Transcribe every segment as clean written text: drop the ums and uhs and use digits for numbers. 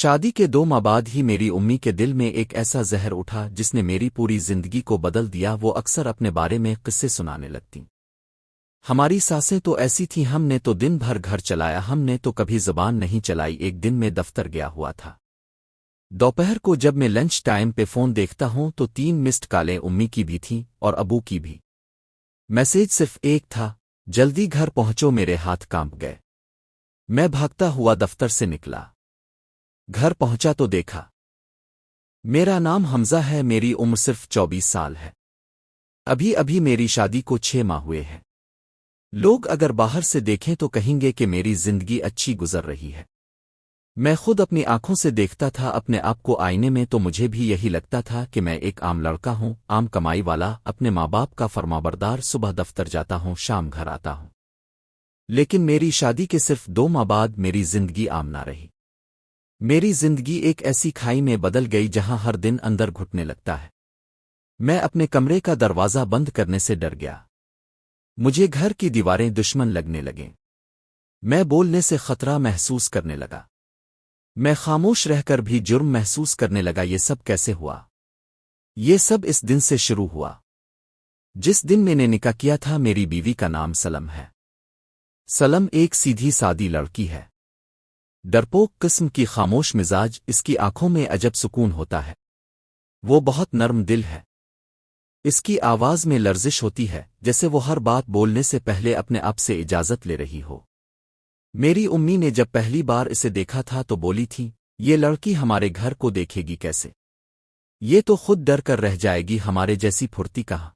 شادی کے 2 ماہ بعد ہی میری امی کے دل میں ایک ایسا زہر اٹھا جس نے میری پوری زندگی کو بدل دیا۔ وہ اکثر اپنے بارے میں قصے سنانے لگتی۔ ہماری ساسیں تو ایسی تھیں، ہم نے تو دن بھر گھر چلایا، ہم نے تو کبھی زبان نہیں چلائی۔ ایک دن میں دفتر گیا ہوا تھا۔ دوپہر کو جب میں لنچ ٹائم پہ فون دیکھتا ہوں تو 3 مسڈ کالیں امی کی بھی تھیں اور ابو کی بھی۔ میسیج صرف ایک تھا، جلدی گھر پہنچو۔ میرے ہاتھ کانپ گئے۔ میں بھاگتا ہوا دفتر سے نکلا۔ گھر پہنچا تو دیکھا میرا نام حمزہ ہے، میری عمر صرف 24 سال ہے، ابھی ابھی میری شادی کو 6 ماہ ہوئے ہیں۔ لوگ اگر باہر سے دیکھیں تو کہیں گے کہ میری زندگی اچھی گزر رہی ہے۔ میں خود اپنی آنکھوں سے دیکھتا تھا اپنے آپ کو آئینے میں تو مجھے بھی یہی لگتا تھا کہ میں ایک عام لڑکا ہوں، عام کمائی والا، اپنے ماں باپ کا فرمانبردار۔ صبح دفتر جاتا ہوں، شام گھر آتا ہوں۔ لیکن میری شادی کے صرف 2 ماہ بعد میری زندگی عام نہ رہی۔ میری زندگی ایک ایسی کھائی میں بدل گئی جہاں ہر دن اندر گھٹنے لگتا ہے۔ میں اپنے کمرے کا دروازہ بند کرنے سے ڈر گیا۔ مجھے گھر کی دیواریں دشمن لگنے لگیں۔ میں بولنے سے خطرہ محسوس کرنے لگا۔ میں خاموش رہ کر بھی جرم محسوس کرنے لگا۔ یہ سب کیسے ہوا؟ یہ سب اس دن سے شروع ہوا جس دن میں نے نکاح کیا تھا۔ میری بیوی کا نام سلم ہے۔ سلم ایک سیدھی سادی لڑکی ہے، ڈرپوک قسم کی، خاموش مزاج، اس کی آنکھوں میں عجب سکون ہوتا ہے۔ وہ بہت نرم دل ہے۔ اس کی آواز میں لرزش ہوتی ہے جیسے وہ ہر بات بولنے سے پہلے اپنے آپ سے اجازت لے رہی ہو۔ میری امی نے جب پہلی بار اسے دیکھا تھا تو بولی تھی، یہ لڑکی ہمارے گھر کو دیکھے گی کیسے؟ یہ تو خود ڈر کر رہ جائے گی، ہمارے جیسی پھرتی کہاں۔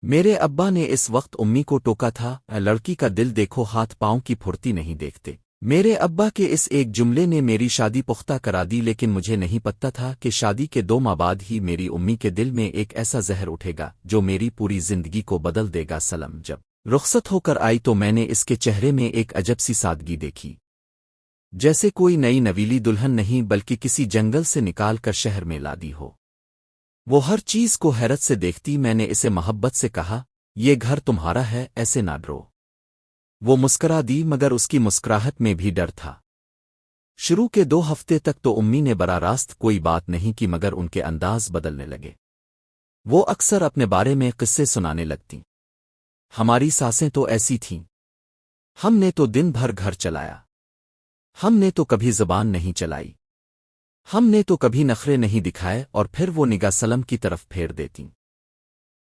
میرے ابا نے اس وقت امی کو ٹوکا تھا، لڑکی کا دل دیکھو، ہاتھ پاؤں کی پھرتی نہیں دیکھتے۔ میرے ابا کے اس ایک جملے نے میری شادی پختہ کرا دی، لیکن مجھے نہیں پتہ تھا کہ شادی کے 2 ماہ بعد ہی میری امی کے دل میں ایک ایسا زہر اٹھے گا جو میری پوری زندگی کو بدل دے گا۔ سلم جب رخصت ہو کر آئی تو میں نے اس کے چہرے میں ایک عجب سی سادگی دیکھی، جیسے کوئی نئی نویلی دلہن نہیں بلکہ کسی جنگل سے نکال کر شہر میں لا دی ہو۔ وہ ہر چیز کو حیرت سے دیکھتی۔ میں نے اسے محبت سے کہا، یہ گھر تمہارا ہے، ایسے نہ ڈرو۔ وہ مسکرا دی، مگر اس کی مسکراہٹ میں بھی ڈر تھا۔ شروع کے 2 ہفتے تک تو امی نے براہ راست کوئی بات نہیں کی، مگر ان کے انداز بدلنے لگے۔ وہ اکثر اپنے بارے میں قصے سنانے لگتیں۔ ہماری ساسیں تو ایسی تھیں، ہم نے تو دن بھر گھر چلایا، ہم نے تو کبھی زبان نہیں چلائی، ہم نے تو کبھی نخرے نہیں دکھائے، اور پھر وہ نگاہ سلم کی طرف پھیر دیتی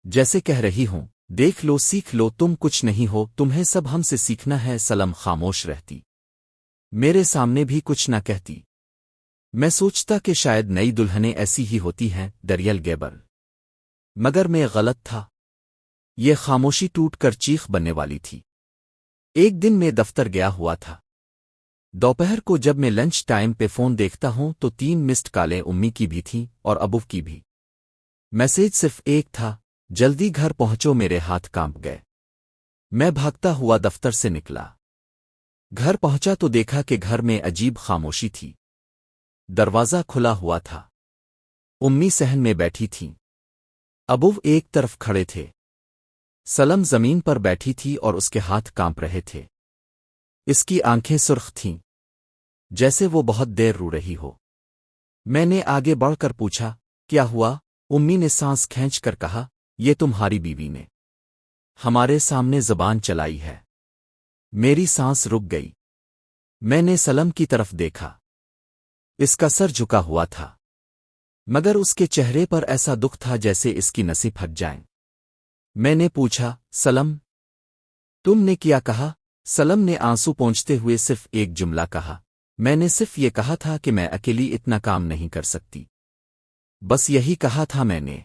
جیسے کہہ رہی ہوں، دیکھ لو، سیکھ لو، تم کچھ نہیں ہو، تمہیں سب ہم سے سیکھنا ہے۔ سلم خاموش رہتی، میرے سامنے بھی کچھ نہ کہتی۔ میں سوچتا کہ شاید نئی دلہنیں ایسی ہی ہوتی ہیں، دریل گیبر، مگر میں غلط تھا۔ یہ خاموشی ٹوٹ کر چیخ بننے والی تھی۔ ایک دن میں دفتر گیا ہوا تھا۔ دوپہر کو جب میں لنچ ٹائم پہ فون دیکھتا ہوں تو 3 مسڈ کالیں امی کی بھی تھیں اور ابو کی بھی۔ میسیج صرف ایک تھا، جلدی گھر پہنچو۔ میرے ہاتھ کانپ گئے۔ میں بھاگتا ہوا دفتر سے نکلا۔ گھر پہنچا تو دیکھا کہ گھر میں عجیب خاموشی تھی۔ دروازہ کھلا ہوا تھا، امی صحن میں بیٹھی تھیں، ابو ایک طرف کھڑے تھے، سلم زمین پر بیٹھی تھی اور اس کے ہاتھ کانپ رہے تھے۔ اس کی آنکھیں سرخ تھیں جیسے وہ بہت دیر رو رہی ہو۔ میں نے آگے بڑھ کر پوچھا، کیا ہوا؟ امی نے سانس کھینچ کر کہا، یہ تمہاری بیوی نے ہمارے سامنے زبان چلائی ہے۔ میری سانس رک گئی۔ میں نے سلم کی طرف دیکھا، اس کا سر جھکا ہوا تھا، مگر اس کے چہرے پر ایسا دکھ تھا جیسے اس کی نسیں پھٹ جائیں۔ میں نے پوچھا، سلم تم نے کیا کہا؟ سلم نے آنسو پونچھتے ہوئے صرف ایک جملہ کہا، میں نے صرف یہ کہا تھا کہ میں اکیلی اتنا کام نہیں کر سکتی، بس یہی کہا تھا میں نے۔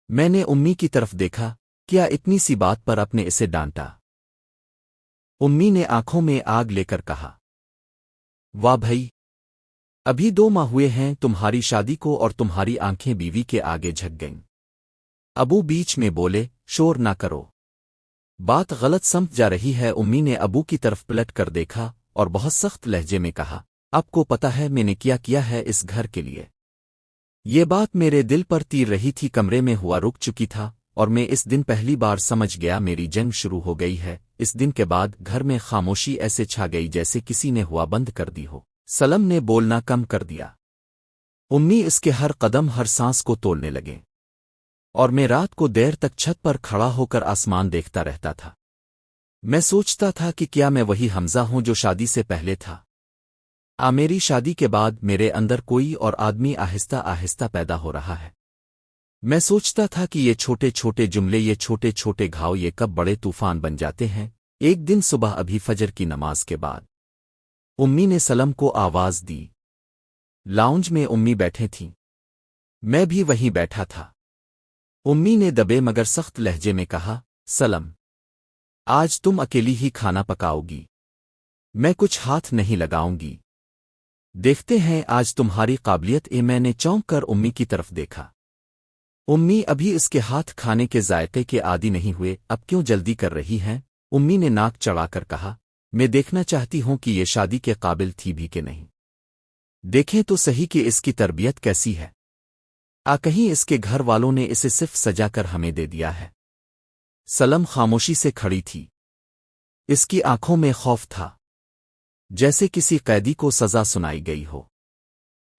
میں نے امی کی طرف دیکھا، کیا اتنی سی بات پر اپنے اسے ڈانٹا؟ امی نے آنکھوں میں آگ لے کر کہا، واہ بھائی، ابھی 2 ماہ ہوئے ہیں تمہاری شادی کو اور تمہاری آنکھیں بیوی کے آگے جھک گئیں۔ ابو بیچ میں بولے، شور نہ کرو، بات غلط سمجھ جا رہی ہے۔ امی نے ابو کی طرف پلٹ کر دیکھا اور بہت سخت لہجے میں کہا، آپ کو پتہ ہے میں نے کیا ہے اس گھر کے لیے؟ یہ بات میرے دل پر تیر رہی تھی۔ کمرے میں ہوا رک چکی تھا اور میں اس دن پہلی بار سمجھ گیا میری جنگ شروع ہو گئی ہے۔ اس دن کے بعد گھر میں خاموشی ایسے چھا گئی جیسے کسی نے ہوا بند کر دی ہو۔ सलम ने बोलना कम कर दिया। उम्मी इसके हर कदम हर सांस को तोलने लगे और मैं रात को देर तक छत पर खड़ा होकर आसमान देखता रहता था। मैं सोचता था कि क्या मैं वही हमजा हूं जो शादी से पहले था। मेरी शादी के बाद मेरे अंदर कोई और आदमी आहिस्ता आहिस्ता पैदा हो रहा है। मैं सोचता था कि ये छोटे छोटे जुमले, ये छोटे छोटे घाव, ये कब बड़े तूफान बन जाते हैं। एक दिन सुबह अभी फजर की नमाज के बाद उम्मी ने सलम को आवाज दी। लाउंज में उम्मी बैठे थीं। मैं भी वहीं बैठा था। उम्मी ने दबे मगर सख्त लहजे में कहा, सलम, आज तुम अकेली ही खाना पकाओगी, मैं कुछ हाथ नहीं लगाऊंगी। देखते हैं आज तुम्हारी काबिलियत। मैंने चौंक कर उम्मी की तरफ देखा। उम्मी अभी इसके हाथ खाने के जायके के आदी नहीं हुए, अब क्यों जल्दी कर रही हैं? उम्मी ने नाक चढ़ाकर कहा, मैं देखना चाहती हूं कि ये शादी के काबिल थी भी कि नहीं। देखें तो सही कि इसकी तरबियत कैसी है। कहीं इसके घर वालों ने इसे सिर्फ सजा कर हमें दे दिया है। सलम खामोशी से खड़ी थी। इसकी आंखों में खौफ था, जैसे किसी कैदी को सजा सुनाई गई हो।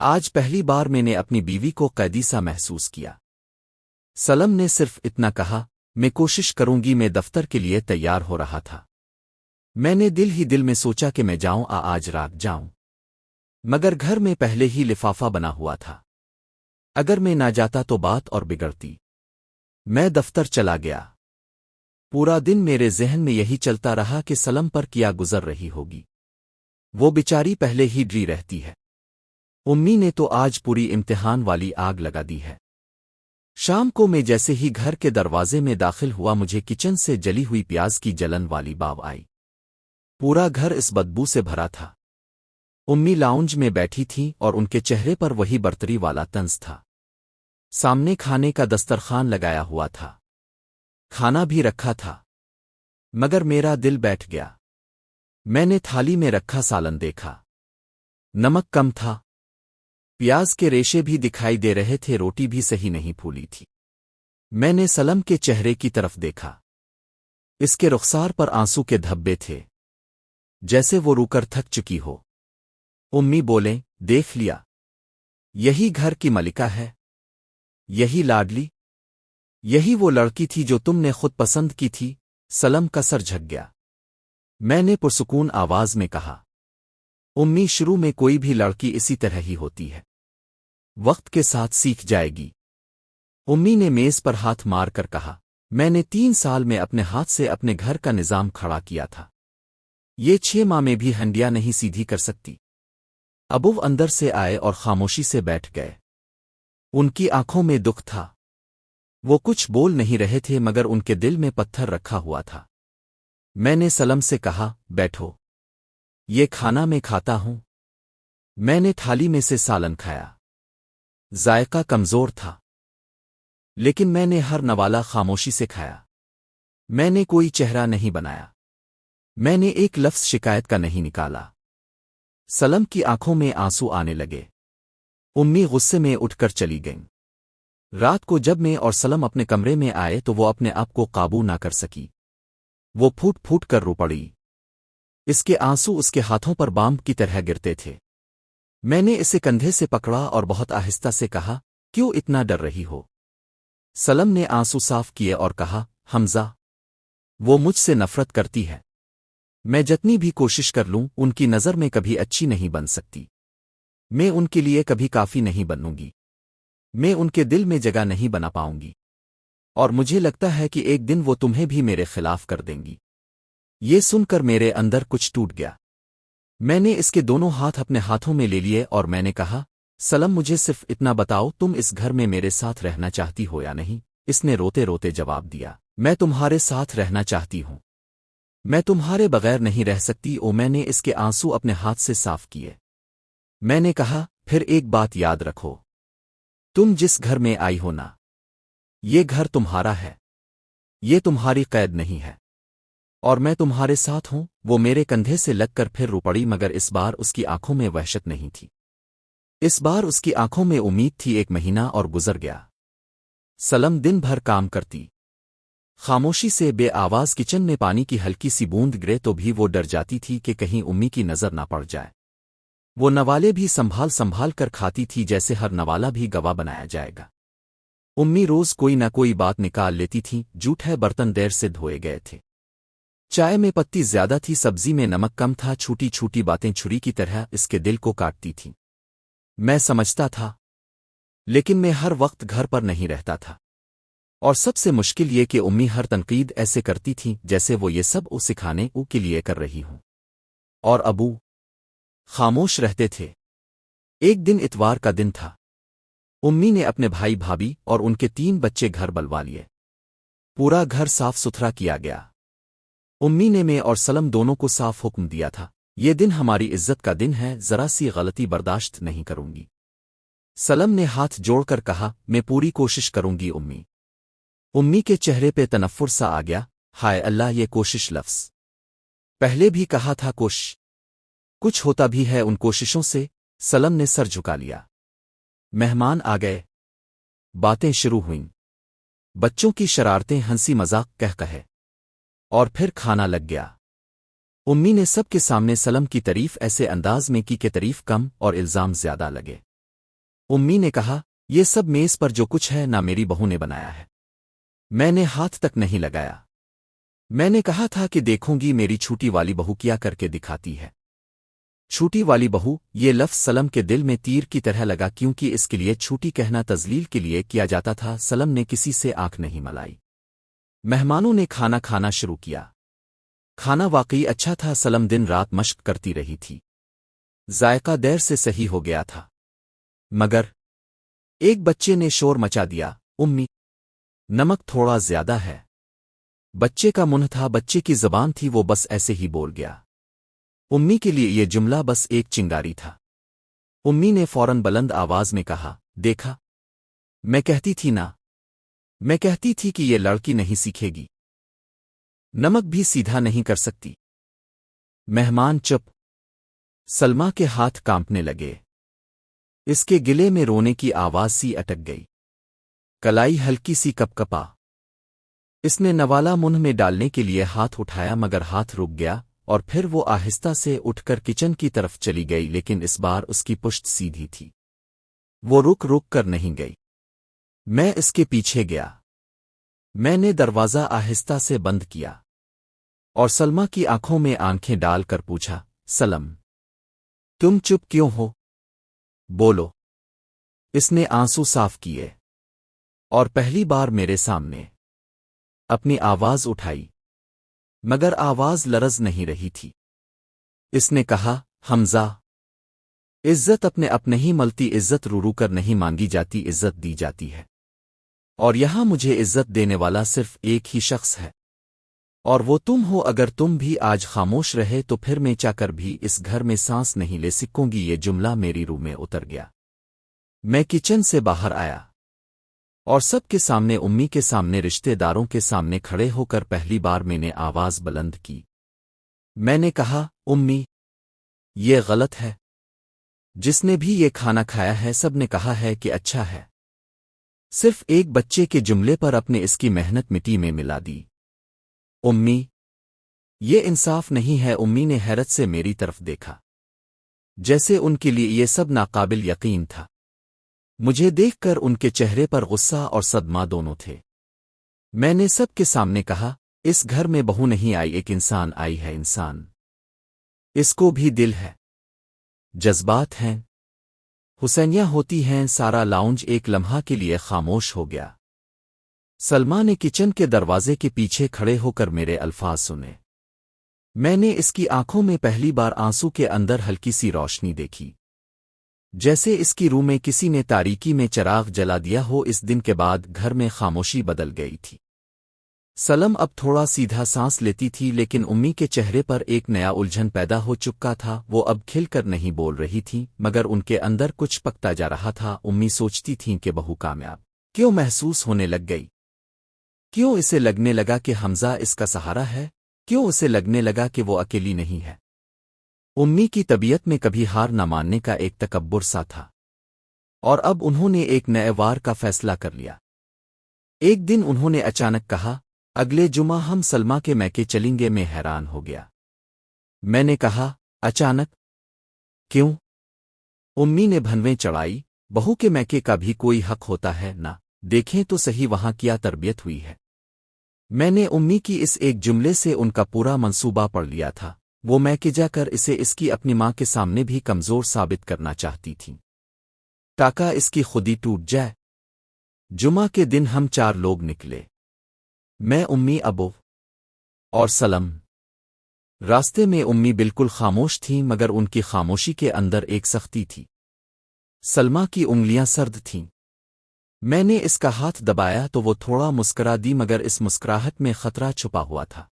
आज पहली बार मैंने अपनी बीवी को कैदी सा महसूस किया। सलम ने सिर्फ इतना कहा, मैं कोशिश करूंगी। मैं दफ्तर के लिए तैयार हो रहा था। मैंने दिल ही दिल में सोचा कि मैं जाऊं, आज रात जाऊं। मगर घर में पहले ही लिफाफा बना हुआ था। अगर मैं ना जाता तो बात और बिगड़ती। मैं दफ्तर चला गया। पूरा दिन मेरे जहन में यही चलता रहा कि सलम पर क्या गुजर रही होगी। वो बेचारी पहले ही डरी रहती है। उम्मी ने तो आज पूरी इम्तिहान वाली आग लगा दी है। शाम को मैं जैसे ही घर के दरवाजे में दाखिल हुआ, मुझे किचन से जली हुई प्याज की जलन वाली बाव आई। पूरा घर इस बदबू से भरा था। उम्मी लाउंज में बैठी थीं और उनके चेहरे पर वही बर्तरी वाला तंज था। सामने खाने का दस्तरखान लगाया हुआ था। खाना भी रखा था, मगर मेरा दिल बैठ गया। मैंने थाली में रखा सालन देखा। नमक कम था, प्याज के रेशे भी दिखाई दे रहे थे, रोटी भी सही नहीं फूली थी। मैंने सलम के चेहरे की तरफ देखा। इसके रुखसार पर आंसू के धब्बे थे, जैसे वो रूकर थक चुकी हो। उम्मी बोले, देख लिया, यही घर की मलिका है, यही लाडली, यही वो लड़की थी जो तुमने खुद पसंद की थी। सलम का सर झक गया। मैंने पुरसुकून आवाज में कहा, उम्मी, शुरू में कोई भी लड़की इसी तरह ही होती है, वक्त के साथ सीख जाएगी। उम्मी ने मेज पर हाथ मार कर कहा, मैंने 3 साल में अपने हाथ से अपने घर का निजाम खड़ा किया था। ये 6 माह में भी हंडिया नहीं सीधी कर सकती। अबू अंदर से आए और खामोशी से बैठ गए। उनकी आंखों में दुख था। वो कुछ बोल नहीं रहे थे, मगर उनके दिल में पत्थर रखा हुआ था। मैंने सलम से कहा, बैठो, ये खाना मैं खाता हूं। मैंने थाली में से सालन खाया। जायका कमजोर था, लेकिन मैंने हर नवाला खामोशी से खाया। मैंने कोई चेहरा नहीं बनाया। मैंने एक लफ्ज शिकायत का नहीं निकाला। सलम की आंखों में आंसू आने लगे। उम्मी गुस्से में उठकर चली गईं। रात को जब मैं और सलम अपने कमरे में आए तो वो अपने आप को काबू ना कर सकी। वो फूट फूट कर रो पड़ी। इसके आंसू उसके हाथों पर बांब की तरह गिरते थे। मैंने इसे कंधे से पकड़ा और बहुत आहिस्ता से कहा, क्यों इतना डर रही हो? सलम ने आंसू साफ किए और कहा, हमजा, वो मुझसे नफरत करती है। मैं जितनी भी कोशिश कर लूं, उनकी नज़र में कभी अच्छी नहीं बन सकती। मैं उनके लिए कभी काफी नहीं बनूंगी। मैं उनके दिल में जगह नहीं बना पाऊंगी। और मुझे लगता है कि एक दिन वो तुम्हें भी मेरे खिलाफ कर देंगी। ये सुनकर मेरे अंदर कुछ टूट गया। मैंने इसके दोनों हाथ अपने हाथों में ले लिए और मैंने कहा, सलम, मुझे सिर्फ इतना बताओ, तुम इस घर में मेरे साथ रहना चाहती हो या नहीं? इसने रोते रोते जवाब दिया, मैं तुम्हारे साथ रहना चाहती हूं। मैं तुम्हारे बगैर नहीं रह सकती। मैंने इसके आंसू अपने हाथ से साफ किए। मैंने कहा, फिर एक बात याद रखो, तुम जिस घर में आई हो ना, ये घर तुम्हारा है। ये तुम्हारी कैद नहीं है। और मैं तुम्हारे साथ हूं। वो मेरे कंधे से लगकर फिर रो पड़ी, मगर इस बार उसकी आंखों में वहशत नहीं थी। इस बार उसकी आंखों में उम्मीद थी। 1 महीना और गुजर गया। सलम दिन भर काम करती। खामोशी से बेआवाज किचन में पानी की हल्की सी बूंद गिरे तो भी वो डर जाती थी कि कहीं उम्मी की नजर ना पड़ जाए। वो नवाले भी संभाल संभाल कर खाती थी जैसे हर नवाला भी गवाह बनाया जाएगा। उम्मी रोज कोई न कोई बात निकाल लेती थी। जूठे बर्तन देर से धोए गए थे, चाय में पत्ती ज्यादा थी, सब्जी में नमक कम था। छोटी छोटी बातें छुरी की तरह इसके दिल को काटती थीं। मैं समझता था, लेकिन मैं हर वक्त घर पर नहीं रहता था। और सबसे मुश्किल ये कि उम्मी हर तनकीद ऐसे करती थी जैसे वो ये सब सिखाने के लिए कर रही हूं। और अबू खामोश रहते थे। एक दिन इतवार का दिन था। उम्मी ने अपने भाई भाभी और उनके 3 बच्चे घर बुलवा लिए। पूरा घर साफ सुथरा किया गया। उम्मी ने मैं और सलम दोनों को साफ हुक्म दिया था, ये दिन हमारी इज्जत का दिन है, जरा सी गलती बर्दाश्त नहीं करूंगी। सलम ने हाथ जोड़कर कहा, मैं पूरी कोशिश करूंगी उम्मी। उम्मी के चेहरे पे तनफ्फुर सा आ गया। हाय अल्लाह, ये कोशिश लफ्ज़ पहले भी कहा था, कुछ होता भी है उन कोशिशों से। सलम ने सर झुका लिया। मेहमान आ गए। बातें शुरू हुईं। बच्चों की शरारतें, हंसी मजाक, कह कहे, और फिर खाना लग गया। उम्मी ने सबके सामने सलम की तारीफ ऐसे अंदाज में की कि तारीफ कम और इल्जाम ज्यादा लगे। उम्मी ने कहा, ये सब मेज पर जो कुछ है ना मेरी बहू ने बनाया है। मैंने हाथ तक नहीं लगाया। मैंने कहा था कि देखूंगी मेरी छोटी वाली बहू क्या करके दिखाती है। छोटी वाली बहू, ये लफ्ज़ सलम के दिल में तीर की तरह लगा, क्योंकि इसके लिए छोटी कहना तजलील के लिए किया जाता था। सलम ने किसी से आंख नहीं मलाई। मेहमानों ने खाना खाना शुरू किया। खाना वाकई अच्छा था। सलम दिन रात मशक करती रही थी। जायका देर से सही हो गया था, मगर एक बच्चे ने शोर मचा दिया, उम्मी नमक थोड़ा ज्यादा है। बच्चे का मुंह था, बच्चे की जबान थी, वो बस ऐसे ही बोल गया। उम्मी के लिए ये जुमला बस एक चिंगारी था। उम्मी ने फौरन बुलंद आवाज में कहा, देखा, मैं कहती थी ना, मैं कहती थी कि ये लड़की नहीं सीखेगी, नमक भी सीधा नहीं कर सकती। मेहमान चुप। सलमा के हाथ कांपने लगे। इसके गिले में रोने की आवाज सी अटक गई। कलाई हल्की सी कपकपा। इसने नवाला मुंह में डालने के लिए हाथ उठाया, मगर हाथ रुक गया और फिर वो आहिस्ता से उठकर किचन की तरफ चली गई, लेकिन इस बार उसकी पुश्त सीधी थी। वो रुक रुक कर नहीं गई। मैं इसके पीछे गया। मैंने दरवाज़ा आहिस्ता से बंद किया और सलमा की आंखों में आंखें डालकर पूछा, सलम, तुम चुप क्यों हो? बोलो। इसने आंसू साफ किए और पहली बार मेरे सामने अपनी आवाज उठाई, मगर आवाज लरज नहीं रही थी। इसने कहा, हमजा, इज्जत अपने अपने ही मलती, इज्जत रू कर नहीं मांगी जाती, इज्जत दी जाती है। और यहां मुझे इज्जत देने वाला सिर्फ एक ही शख्स है, और वो तुम हो। अगर तुम भी आज खामोश रहे तो फिर मैं चाहकर भी इस घर में सांस नहीं ले सकूंगी। ये जुमला मेरी रूह में उतर गया। मैं किचन से बाहर आया और सबके सामने, उम्मी के सामने, रिश्तेदारों के सामने खड़े होकर पहली बार मैंने आवाज बुलंद की। मैंने कहा, उम्मी, ये गलत है। जिसने भी ये खाना खाया है सब ने कहा है कि अच्छा है। सिर्फ एक बच्चे के जुमले पर अपने इसकी मेहनत मिट्टी में मिला दी। उम्मी, ये इंसाफ नहीं है। उम्मी ने हैरत से मेरी तरफ देखा, जैसे उनके लिए ये सब नाकाबिल यकीन था। मुझे देखकर उनके चेहरे पर गुस्सा और सदमा दोनों थे। मैंने सबके सामने कहा, इस घर में बहू नहीं आई, एक इंसान आई है। इंसान, इसको भी दिल है, जज्बात हैं, हुसैनियां होती हैं। सारा लाउंज एक लम्हा के लिए खामोश हो गया। सलमा ने किचन के दरवाजे के पीछे खड़े होकर मेरे अल्फाज सुने। मैंने इसकी आंखों में पहली बार आंसू के अंदर हल्की सी रोशनी देखी, जैसे इसकी रूह में किसी ने तारीकी में चिराग जला दिया हो। इस दिन के बाद घर में खामोशी बदल गई थी। सलम अब थोड़ा सीधा सांस लेती थी, लेकिन उम्मी के चेहरे पर एक नया उलझन पैदा हो चुका था। वो अब खिलकर नहीं बोल रही थी, मगर उनके अंदर कुछ पकता जा रहा था। उम्मी सोचती थीं कि बहू कामयाब क्यों महसूस होने लग गई? क्यों इसे लगने लगा कि हमजा इसका सहारा है? क्यों उसे लगने लगा कि वो अकेली नहीं है? उम्मी की तबीयत में कभी हार न मानने का एक तकब्बुर सा था, और अब उन्होंने एक नए वार का फैसला कर लिया। एक दिन उन्होंने अचानक कहा, अगले जुमा हम सलमा के मैके चलेंगे। मैं हैरान हो गया। मैंने कहा, अचानक? क्यों? उम्मी ने भनवें चढ़ाई, बहू के मैके का भी कोई हक होता है ना, देखें तो सही वहां क्या तरबियत हुई है। मैंने उम्मी की इस एक जुमले से उनका पूरा मंसूबा पढ़ लिया था। वो मैके जाकर इसे इसकी अपनी माँ के सामने भी कमजोर साबित करना चाहती थी, ताकि इसकी खुदी टूट जाए। जुमा के दिन हम 4 लोग निकले, मैं, उम्मी, अबू और सलम। रास्ते में उम्मी बिल्कुल खामोश थीं, मगर उनकी खामोशी के अंदर एक सख्ती थी। सलमा की उंगलियां सर्द थीं। मैंने इसका हाथ दबाया तो वो थोड़ा मुस्करा दी, मगर इस मुस्कुराहट में खतरा छुपा हुआ था।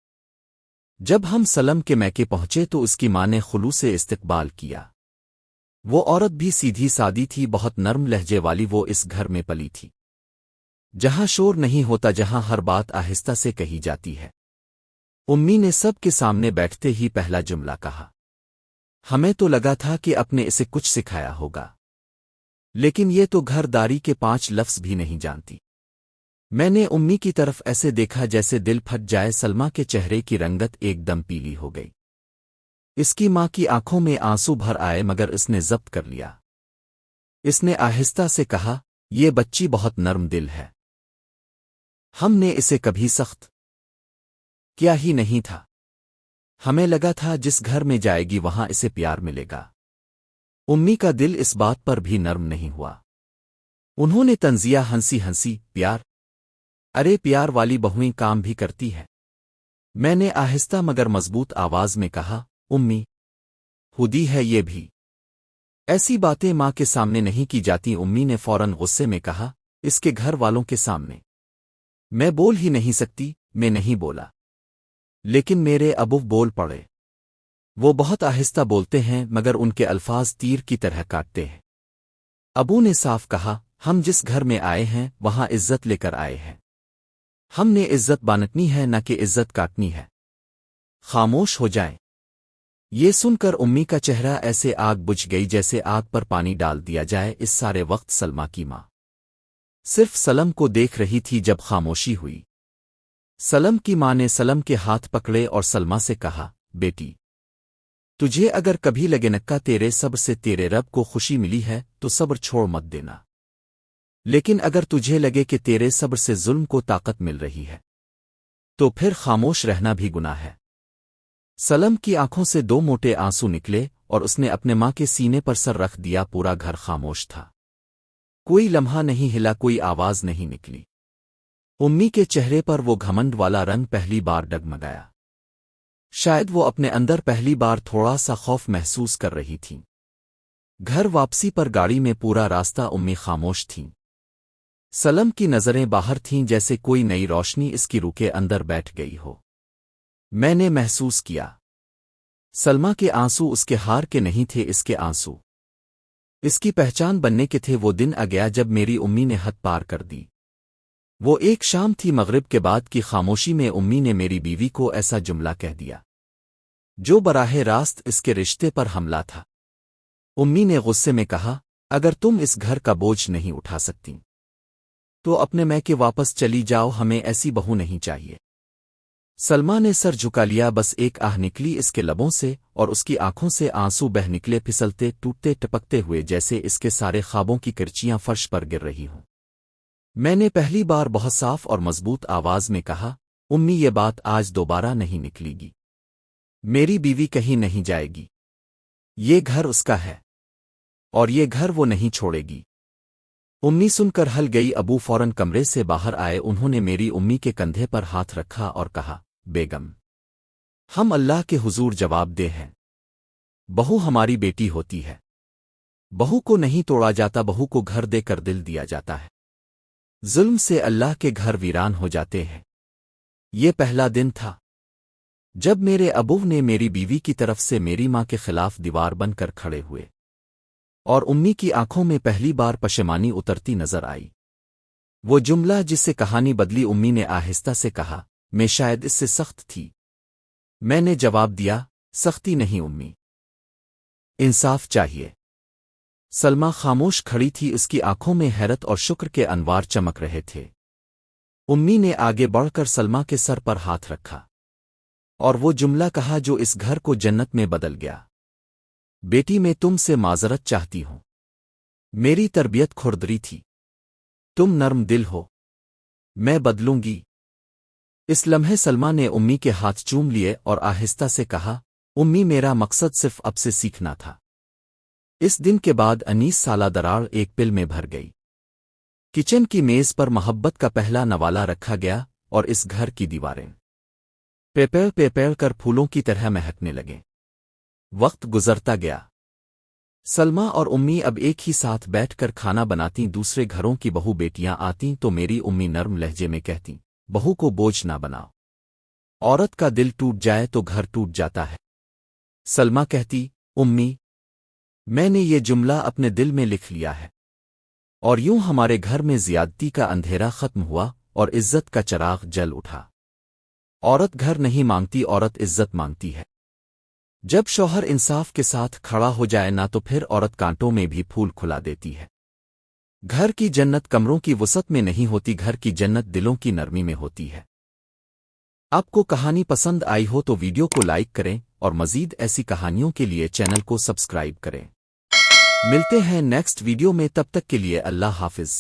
जब हम सलम के मैके पहुंचे तो उसकी माँ ने खुलूस से इस्तकबाल किया। वो औरत भी सीधी सादी थी, बहुत नर्म लहजे वाली। वो इस घर में पली थी जहां शोर नहीं होता, जहां हर बात आहिस्ता से कही जाती है। उम्मी ने सब के सामने बैठते ही पहला जुमला कहा। हमें तो लगा था कि अपने इसे कुछ सिखाया होगा, लेकिन ये तो घरदारी के 5 लफ्ज़ भी नहीं जानती। मैंने उम्मी की तरफ ऐसे देखा जैसे दिल फट जाए। सलमा के चेहरे की रंगत एकदम पीली हो गई। इसकी माँ की आंखों में आंसू भर आए, मगर इसने जब्त कर लिया। इसने आहिस्ता से कहा, ये बच्ची बहुत नर्म दिल है। हमने इसे कभी सख्त किया ही नहीं था। हमें लगा था जिस घर में जाएगी वहां इसे प्यार मिलेगा। उम्मी का दिल इस बात पर भी नर्म नहीं हुआ। उन्होंने तंजिया हंसी हंसी, प्यार? अरे प्यार वाली बहुएं काम भी करती है। मैंने आहिस्ता मगर मजबूत आवाज में कहा, उम्मी, खुदी है ये भी। ऐसी बातें माँ के सामने नहीं की जाती। उम्मी ने फौरन गुस्से में कहा, इसके घर वालों के सामने मैं बोल ही नहीं सकती। मैं नहीं बोला, लेकिन मेरे अबू बोल पड़े। वो बहुत आहिस्ता बोलते हैं, मगर उनके अल्फाज तीर की तरह काटते हैं। अबू ने साफ कहा, हम जिस घर में आए हैं वहां इज्जत लेकर आए हैं। हमने इज्जत बांटनी है, न कि इज्जत काटनी है। खामोश हो जाएं। ये सुनकर उम्मी का चेहरा ऐसे आग बुझ गई जैसे आग पर पानी डाल दिया जाए। इस सारे वक्त सलमा की माँ सिर्फ सलम को देख रही थी। जब खामोशी हुई, सलम की माँ ने सलम के हाथ पकड़े और सलमा से कहा, बेटी, तुझे अगर कभी लगे नक्का तेरे सब्र से तेरे रब को खुशी मिली है तो सब्र छोड़ मत देना, लेकिन अगर तुझे लगे कि तेरे सब्र से जुल्म को ताकत मिल रही है तो फिर खामोश रहना भी गुनाह है। सलम की आंखों से 2 मोटे आंसू निकले और उसने अपने माँ के सीने पर सर रख दिया। पूरा घर खामोश था। कोई लम्हा नहीं हिला, कोई आवाज नहीं निकली। उम्मी के चेहरे पर वो घमंड वाला रंग पहली बार डगमगाया। शायद वो अपने अंदर पहली बार थोड़ा सा खौफ महसूस कर रही थी। घर वापसी पर गाड़ी में पूरा रास्ता उम्मी खामोश थीं। सलम की नजरें बाहर थीं, जैसे कोई नई रोशनी इसकी रूह के अंदर बैठ गई हो। मैंने महसूस किया सलमा के आंसू उसके हार के नहीं थे, इसके आंसू इसकी पहचान बनने के थे। वो दिन आ गया जब मेरी उम्मी ने हद पार कर दी। वो एक शाम थी, मगरिब के बाद की खामोशी में उम्मी ने मेरी बीवी को ऐसा जुमला कह दिया जो बराहे रास्त इसके रिश्ते पर हमला था। उम्मी ने गुस्से में कहा, अगर तुम इस घर का बोझ नहीं उठा सकती तो अपने मैके वापस चली जाओ, हमें ऐसी बहू नहीं चाहिए। सलमा ने सर झुका लिया। बस एक आह निकली इसके लबों से और उसकी आंखों से आंसू बह निकले, फिसलते टूटते टपकते हुए, जैसे इसके सारे ख्वाबों की किरचियां फर्श पर गिर रही हों। मैंने पहली बार बहुत साफ और मजबूत आवाज में कहा, उम्मी, ये बात आज दोबारा नहीं निकलेगी। मेरी बीवी कहीं नहीं जाएगी। ये घर उसका है और ये घर वो नहीं छोड़ेगी। उम्मी सुनकर हल गई। अबू फौरन कमरे से बाहर आए। उन्होंने मेरी उम्मी के कंधे पर हाथ रखा और कहा, बेगम, हम अल्लाह के हुजूर जवाब दे हैं। बहू हमारी बेटी होती है। बहू को नहीं तोड़ा जाता, बहू को घर दे कर दिल दिया जाता है। जुल्म से अल्लाह के घर वीरान हो जाते हैं। ये पहला दिन था जब मेरे अबू ने मेरी बीवी की तरफ से मेरी माँ के खिलाफ दीवार बनकर खड़े हुए और उम्मी की आंखों में पहली बार पशेमानी उतरती नजर आई। वो जुमला जिससे कहानी बदली, उम्मी ने आहिस्ता से कहा, मैं शायद इससे सख्त थी। मैंने जवाब दिया, सख्ती नहीं उम्मी, इंसाफ चाहिए। सलमा खामोश खड़ी थी, उसकी आंखों में हैरत और शुक्र के अनवार चमक रहे थे। उम्मी ने आगे बढ़कर सलमा के सर पर हाथ रखा और वो जुमला कहा जो इस घर को जन्नत में बदल गया, बेटी, मैं तुमसे माजरत चाहती हूं। मेरी तरबियत खुरदरी थी। तुम नर्म दिल हो, मैं बदलूंगी। इस लम्हे सलमा ने उम्मी के हाथ चूम लिए और आहिस्ता से कहा, उम्मी मेरा मकसद सिर्फ अब से सीखना था। इस दिन के बाद 19 साला दरार एक पिल में भर गई। किचन की मेज पर मोहब्बत का पहला नवाला रखा गया और इस घर की दीवारें पेपेड़ कर फूलों की तरह महकने लगे। वक्त गुजरता गया। सलमा और उम्मी अब एक ही साथ बैठकर खाना बनाती। दूसरे घरों की बहू बेटियां आतीं तो मेरी उम्मी नर्म लहजे में कहती, बहू को बोझ ना बनाओ। औरत का दिल टूट जाए तो घर टूट जाता है। सलमा कहती, उम्मी मैंने ये जुमला अपने दिल में लिख लिया है। और यूं हमारे घर में ज़ियादती का अंधेरा खत्म हुआ और इज्जत का चिराग जल उठा। औरत घर नहीं मांगती, औरत इज्जत मांगती है। जब शौहर इंसाफ के साथ खड़ा हो जाए ना तो फिर औरत कांटों में भी फूल खुला देती है। घर की जन्नत कमरों की वसत में नहीं होती, घर की जन्नत दिलों की नरमी में होती है। आपको कहानी पसंद आई हो तो वीडियो को लाइक करें और मज़ीद ऐसी कहानियों के लिए चैनल को सब्सक्राइब करें। मिलते हैं नेक्स्ट वीडियो में, तब तक के लिए अल्लाह हाफिज।